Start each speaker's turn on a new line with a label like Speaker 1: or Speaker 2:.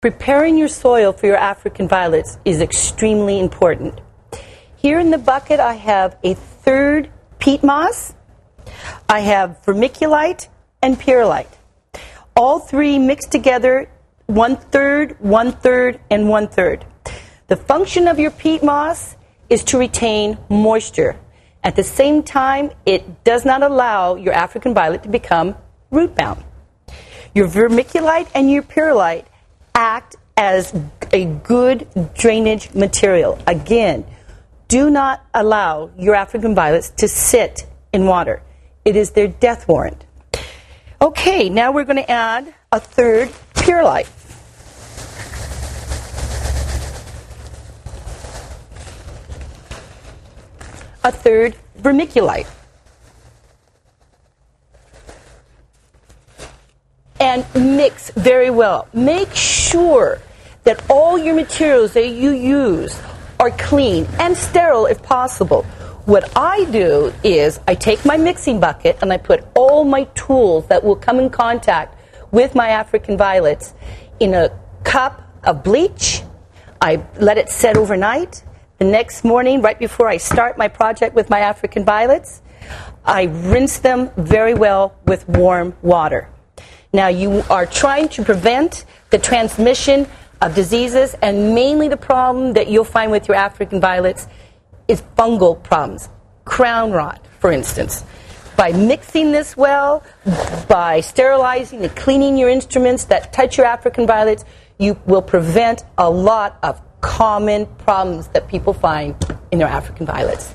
Speaker 1: Preparing your soil for your African violets is extremely important. Here in the bucket I have a third peat moss, I have vermiculite and perlite. All three mixed together, 1/3, 1/3, and 1/3. The function of your peat moss is to retain moisture. At the same time, it does not allow your African violet to become root bound. Your vermiculite and your perlite act as a good drainage material. Again, do not allow your African violets to sit in water. It is their death warrant. Okay, now we're going to add a third perlite. A third vermiculite. And mix very well. Make sure that all your materials that you use are clean and sterile if possible. What I do is I take my mixing bucket and I put all my tools that will come in contact with my African violets in a cup of bleach. I let it set overnight. The next morning, right before I start my project with my African violets, I rinse them very well with warm water. Now, you are trying to prevent the transmission of diseases, and mainly the problem that you'll find with your African violets is fungal problems. Crown rot, for instance. By mixing this well, by sterilizing and cleaning your instruments that touch your African violets, you will prevent a lot of common problems that people find in their African violets.